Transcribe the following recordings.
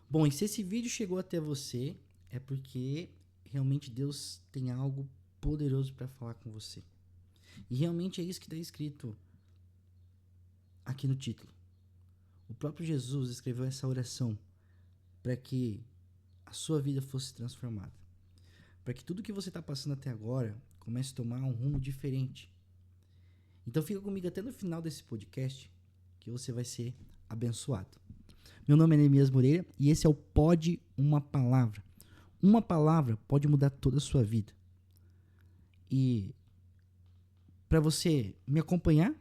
Bom, e se esse vídeo chegou até você, é porque realmente Deus tem algo poderoso para falar com você. E realmente é isso que está escrito aqui no título. O próprio Jesus escreveu essa oração para que a sua vida fosse transformada. Para que tudo que você está passando até agora comece a tomar um rumo diferente. Então fica comigo até no final desse podcast que você vai ser abençoado. Meu nome é Neemias Moreira e esse é o Pode Uma Palavra. Uma palavra pode mudar toda a sua vida. E para você me acompanhar,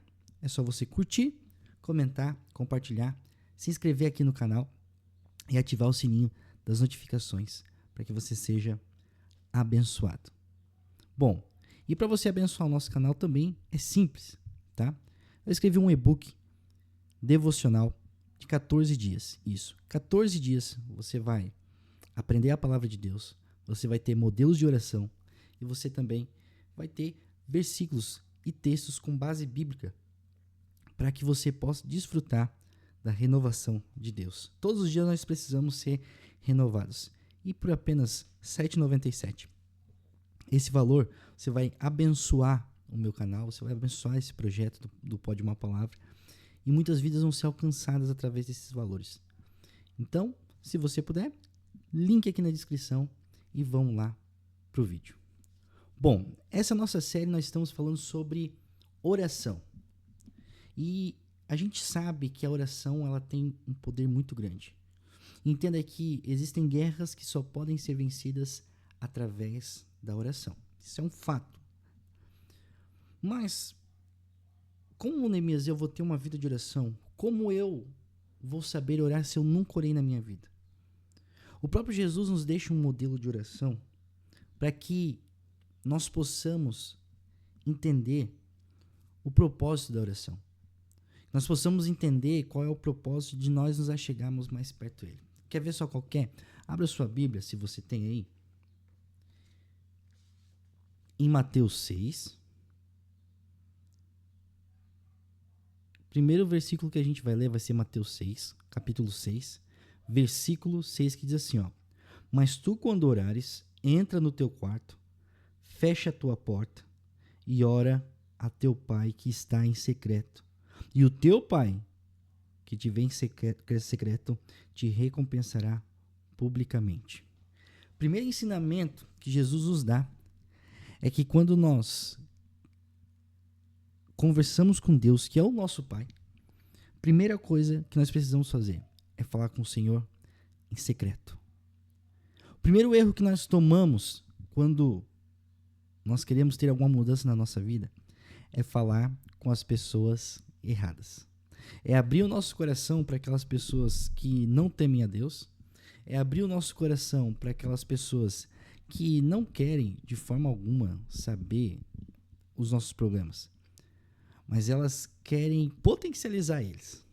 é só você curtir, comentar, compartilhar, se inscrever aqui no canal e ativar o sininho das notificações para que você seja abençoado. Bom, e para você abençoar o nosso canal também é simples, tá? Eu escrevi um e-book devocional de 14 dias. Isso, 14 dias você vai aprender a palavra de Deus, você vai ter modelos de oração e você também vai ter versículos e textos com base bíblica para que você possa desfrutar da renovação de Deus. Todos os dias nós precisamos ser renovados. E por apenas R$ 7,97. Esse valor, você vai abençoar o meu canal, você vai abençoar esse projeto do Pode Uma Palavra. E muitas vidas vão ser alcançadas através desses valores. Então, se você puder, link aqui na descrição e vamos lá para o vídeo. Bom, essa nossa série nós estamos falando sobre oração. E a gente sabe que a oração ela tem um poder muito grande. Entenda que existem guerras que só podem ser vencidas através da oração. Isso é um fato. Mas, como, Neemias, eu vou ter uma vida de oração? Como eu vou saber orar se eu nunca orei na minha vida? O próprio Jesus nos deixa um modelo de oração para que nós possamos entender o propósito da oração. Nós possamos entender qual é o propósito de nós nos achegarmos mais perto dele. Quer ver só qual que é? Abra sua Bíblia, se você tem aí. Em Mateus 6. Primeiro versículo que a gente vai ler vai ser Mateus 6, capítulo 6, versículo 6, que diz assim, ó: Mas tu, quando orares, entra no teu quarto, fecha a tua porta e ora a teu pai que está em secreto. E o teu pai, que te vê em secreto, te recompensará publicamente. O primeiro ensinamento que Jesus nos dá é que quando nós conversamos com Deus, que é o nosso Pai, a primeira coisa que nós precisamos fazer é falar com o Senhor em secreto. O primeiro erro que nós tomamos quando nós queremos ter alguma mudança na nossa vida é falar com as pessoas erradas. É abrir o nosso coração para aquelas pessoas que não temem a Deus, é abrir o nosso coração para aquelas pessoas que não querem de forma alguma saber os nossos problemas, mas elas querem potencializar eles.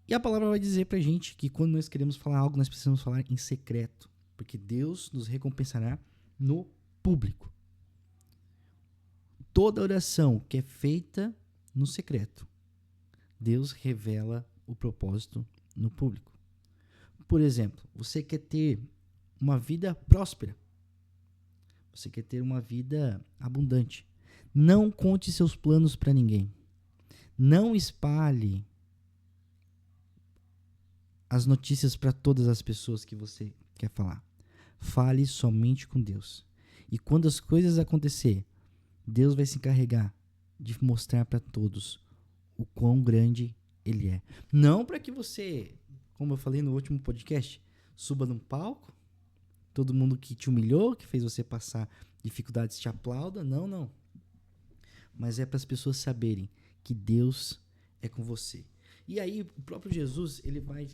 E a palavra vai dizer pra gente que quando nós queremos falar algo, nós precisamos falar em secreto, porque Deus nos recompensará no público. Toda oração que é feita no secreto, Deus revela o propósito no público. Por exemplo, você quer ter uma vida próspera, você quer ter uma vida abundante. Não conte seus planos para ninguém. Não espalhe as notícias para todas as pessoas que você quer falar. Fale somente com Deus. E quando as coisas acontecer, Deus vai se encarregar de mostrar para todos o quão grande Ele é. Não para que você, como eu falei no último podcast, suba num palco, todo mundo que te humilhou, que fez você passar dificuldades te aplauda. Não, não. Mas é para as pessoas saberem que Deus é com você. E aí o próprio Jesus ele vai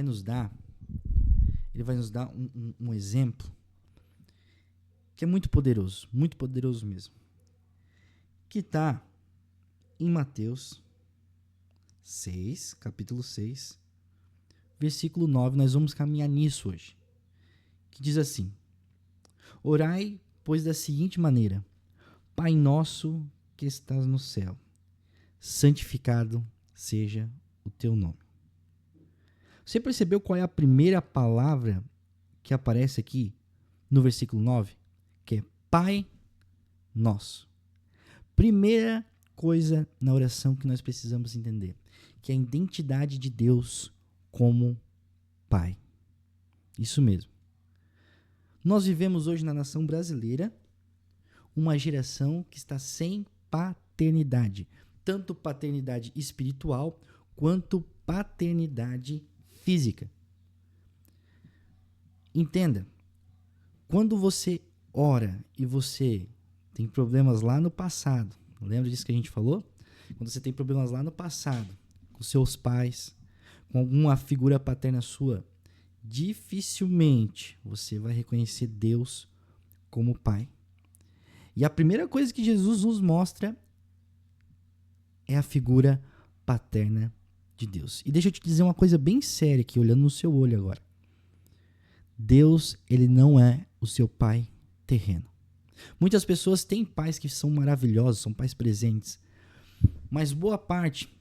nos dar um exemplo que é muito poderoso mesmo, que está em Mateus 6, capítulo 6, versículo 9. Nós vamos caminhar nisso hoje, que diz assim: Orai, pois, da seguinte maneira: Pai nosso que estás no céu, santificado seja o teu nome. Você percebeu qual é a primeira palavra que aparece aqui no versículo 9? Que é Pai Nosso. Primeira coisa na oração que nós precisamos entender, que é a identidade de Deus como Pai. Isso mesmo. Nós vivemos hoje na nação brasileira uma geração que está sem paternidade, tanto paternidade espiritual quanto paternidade física. Entenda, quando você ora e você tem problemas lá no passado, lembra disso que a gente falou? Quando você tem problemas lá no passado, com seus pais, com alguma figura paterna sua, dificilmente você vai reconhecer Deus como Pai. E a primeira coisa que Jesus nos mostra é a figura paterna de Deus. E deixa eu te dizer uma coisa bem séria aqui, olhando no seu olho agora. Deus, ele não é o seu pai terreno. Muitas pessoas têm pais que são maravilhosos, são pais presentes, mas boa parte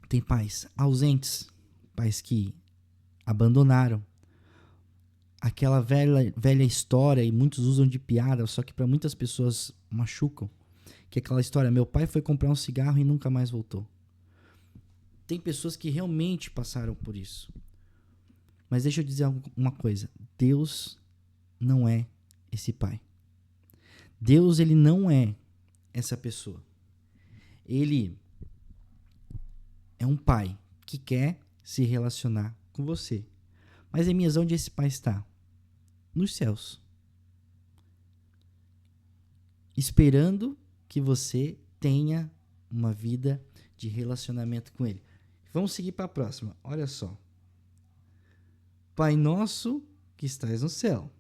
tem pais ausentes, pais que abandonaram. Aquela velha história, e muitos usam de piada, só que para muitas pessoas machucam, que é aquela história, meu pai foi comprar um cigarro e nunca mais voltou. Tem pessoas que realmente passaram por isso. Mas deixa eu dizer uma coisa, Deus não é esse pai. Deus, ele não é essa pessoa. Ele é um pai que quer se relacionar com você. Mas, Emias, onde esse pai está? Nos céus. Esperando que você tenha uma vida de relacionamento com ele. Vamos seguir para a próxima. Olha só. Pai nosso que estás no céu.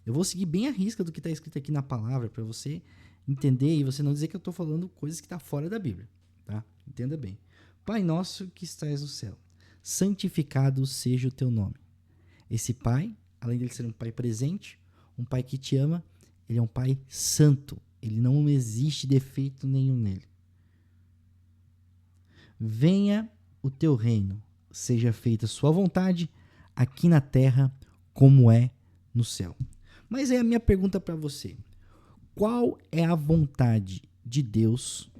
Eu vou seguir bem a risca do que está escrito aqui na palavra para você entender e você não dizer que eu estou falando coisas que estão fora da Bíblia. Tá? Entenda bem. Pai nosso que estás no céu. Santificado seja o teu nome. Esse pai, além de ser um pai presente, um pai que te ama, ele é um pai santo. Ele não existe defeito nenhum nele. Venha o teu reino, seja feita a sua vontade, aqui na terra como é no céu. Mas é a minha pergunta para você. Qual é a vontade de Deus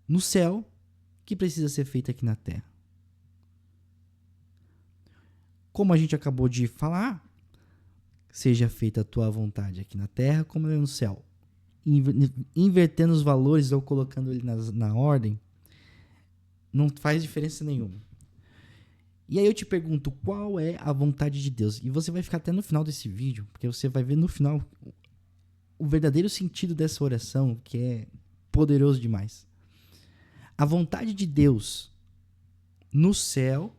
no céu que precisa ser feita aqui na terra? Como a gente acabou de falar, seja feita a tua vontade aqui na terra como é no céu. Invertendo os valores ou colocando ele na ordem, não faz diferença nenhuma. E aí eu te pergunto, qual é a vontade de Deus? E você vai ficar até no final desse vídeo, porque você vai ver no final o verdadeiro sentido dessa oração, que é poderoso demais. A vontade de Deus no céu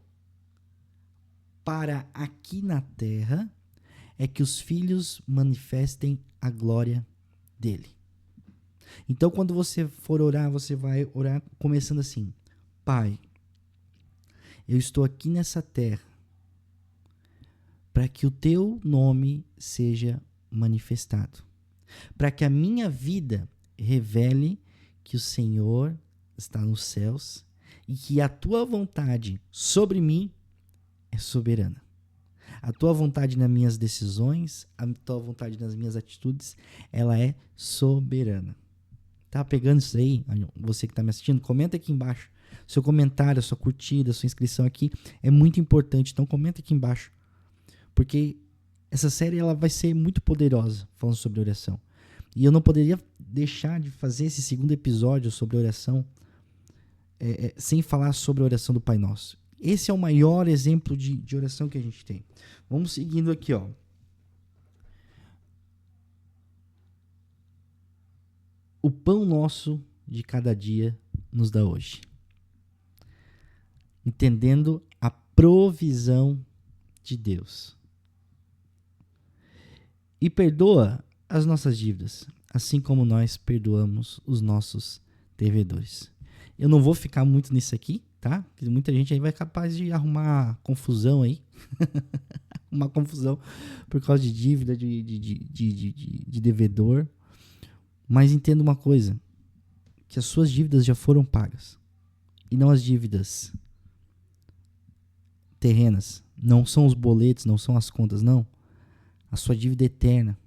para aqui na terra é que os filhos manifestem a glória dele. Então, quando você for orar, você vai orar começando assim: Pai, eu estou aqui nessa terra para que o teu nome seja manifestado, para que a minha vida revele que o Senhor está nos céus e que a tua vontade sobre mim é soberana. A tua vontade nas minhas decisões, a tua vontade nas minhas atitudes, ela é soberana. Tá pegando isso aí? Você que está me assistindo, comenta aqui embaixo. Seu comentário, sua curtida, sua inscrição aqui é muito importante. Então comenta aqui embaixo. Porque essa série ela vai ser muito poderosa falando sobre oração. E eu não poderia deixar de fazer esse segundo episódio sobre oração sem falar sobre a oração do Pai Nosso. Esse é o maior exemplo de oração que a gente tem. Vamos seguindo aqui, ó. O pão nosso de cada dia nos dá hoje. Entendendo a provisão de Deus. E perdoa as nossas dívidas, assim como nós perdoamos os nossos devedores. Eu não vou ficar muito nisso aqui, tá? Porque muita gente aí vai capaz de arrumar confusão aí. Uma confusão por causa de dívida, de devedor. Mas entenda uma coisa, que as suas dívidas já foram pagas. E não as dívidas terrenas, não são os boletos, não são as contas, não. A sua dívida eterna,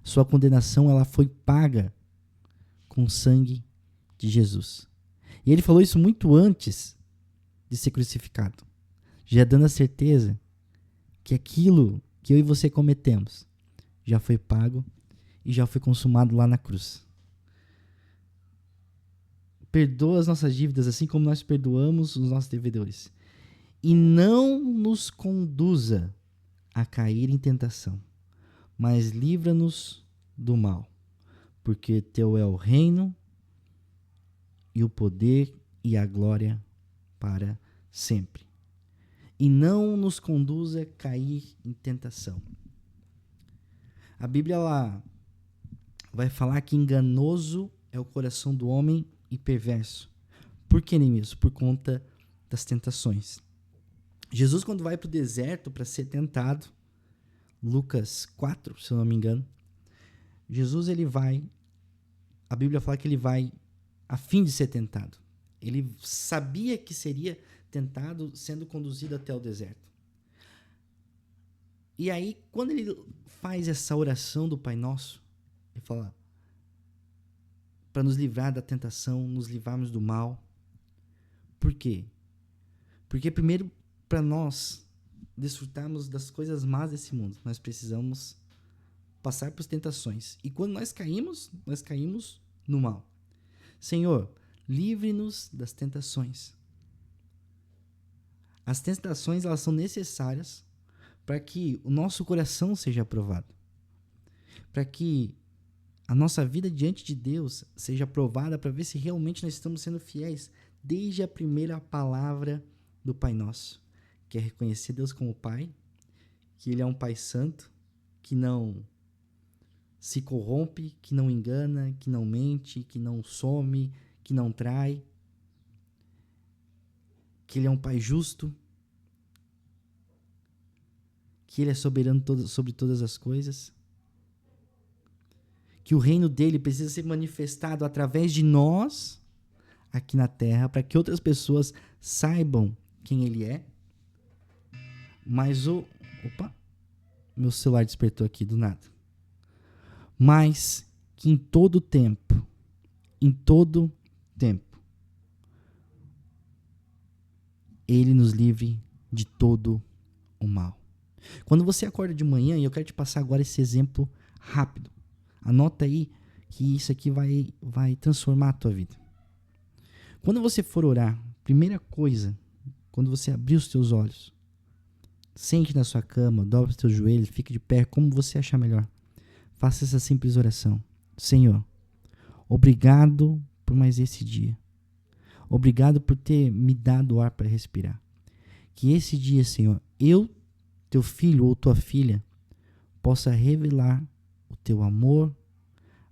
sua condenação, ela foi paga com o sangue de Jesus. E ele falou isso muito antes de ser crucificado, já dando a certeza que aquilo que eu e você cometemos já foi pago e já foi consumado lá na cruz. Perdoa as nossas dívidas assim como nós perdoamos os nossos devedores. E não nos conduza a cair em tentação, mas livra-nos do mal, porque teu é o reino e o poder e a glória para sempre. E não nos conduza a cair em tentação. A Bíblia lá vai falar que enganoso é o coração do homem e perverso. Por que nem isso? Por conta das tentações. Jesus, quando vai para o deserto para ser tentado, Lucas 4, se eu não me engano, Jesus, ele vai, a Bíblia fala que ele vai a fim de ser tentado. Ele sabia que seria tentado sendo conduzido até o deserto. E aí, quando ele faz essa oração do Pai Nosso, ele fala, para nos livrar da tentação, nos livrarmos do mal. Por quê? Porque primeiro, para nós desfrutarmos das coisas más desse mundo, nós precisamos passar por tentações. E quando nós caímos no mal. Senhor, livre-nos das tentações. As tentações, elas são necessárias para que o nosso coração seja aprovado. Para que a nossa vida diante de Deus seja aprovada, para ver se realmente nós estamos sendo fiéis desde a primeira palavra do Pai Nosso, que é reconhecer Deus como Pai, que Ele é um Pai santo, que não se corrompe, que não engana, que não mente, que não some, que não trai, que Ele é um Pai justo, que Ele é soberano sobre todas as coisas, que o reino dele precisa ser manifestado através de nós aqui na terra, para que outras pessoas saibam quem ele é. Mas meu celular despertou aqui do nada. Mas que em todo tempo, ele nos livre de todo o mal. Quando você acorda de manhã, e eu quero te passar agora esse exemplo rápido. Anota aí que isso aqui vai transformar a tua vida. Quando você for orar, primeira coisa, quando você abrir os teus olhos, sente na sua cama, dobre os teus joelhos, fique de pé, como você achar melhor. Faça essa simples oração. Senhor, obrigado por mais esse dia. Obrigado por ter me dado ar para respirar. Que esse dia, Senhor, eu, teu filho ou tua filha, possa revelar o teu amor,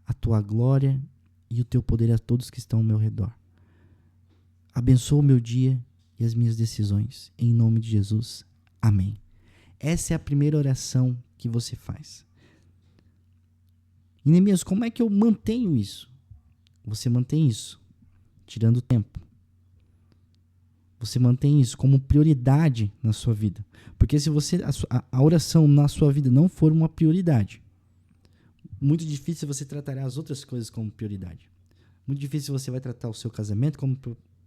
a tua glória e o teu poder a todos que estão ao meu redor. Abençoa o meu dia e as minhas decisões. Em nome de Jesus. Amém. Essa é a primeira oração que você faz. E Neemias, como é que eu mantenho isso? Você mantém isso tirando tempo. Você mantém isso como prioridade na sua vida. Porque se a oração na sua vida não for uma prioridade, muito difícil você tratará as outras coisas como prioridade. Muito difícil você vai tratar o seu casamento como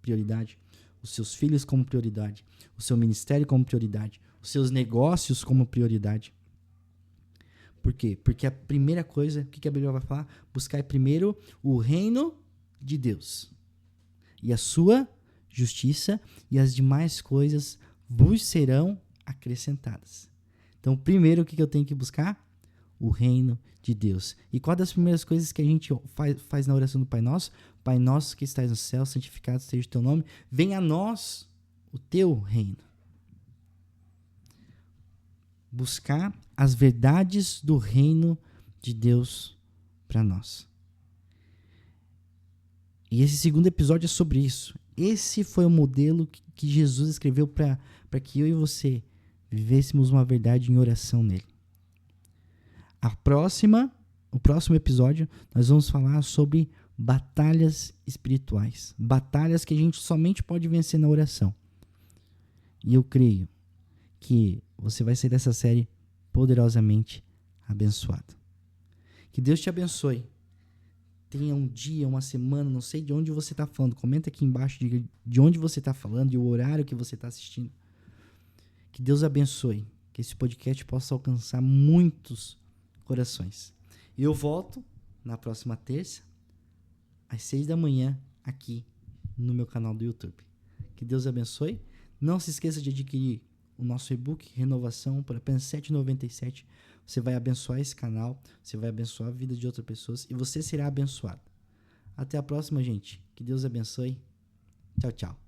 prioridade, os seus filhos como prioridade, o seu ministério como prioridade, os seus negócios como prioridade. Por quê? Porque a primeira coisa, o que a Bíblia vai falar? Buscar primeiro o reino de Deus e a sua justiça, e as demais coisas vos serão acrescentadas. Então, primeiro, o que eu tenho que buscar? O reino de Deus. E qual das primeiras coisas que a gente faz na oração do Pai Nosso? Pai Nosso que estás no céu, santificado seja o teu nome, venha a nós o teu reino. Buscar as verdades do reino de Deus para nós. E esse segundo episódio é sobre isso. Esse foi o modelo que Jesus escreveu para que eu e você vivêssemos uma verdade em oração nele. O próximo episódio, nós vamos falar sobre batalhas espirituais. Batalhas que a gente somente pode vencer na oração. E eu creio que você vai sair dessa série poderosamente abençoado. Que Deus te abençoe. Tenha um dia, uma semana, não sei de onde você está falando. Comenta aqui embaixo de onde você está falando e o horário que você está assistindo. Que Deus abençoe. Que esse podcast possa alcançar muitos corações. Eu volto na próxima terça, às 6 da manhã, aqui no meu canal do YouTube. Que Deus abençoe. Não se esqueça de adquirir o nosso e-book Renovação por apenas R$ 7,97. Você vai abençoar esse canal, você vai abençoar a vida de outras pessoas e você será abençoado. Até a próxima, gente. Que Deus abençoe. Tchau, tchau.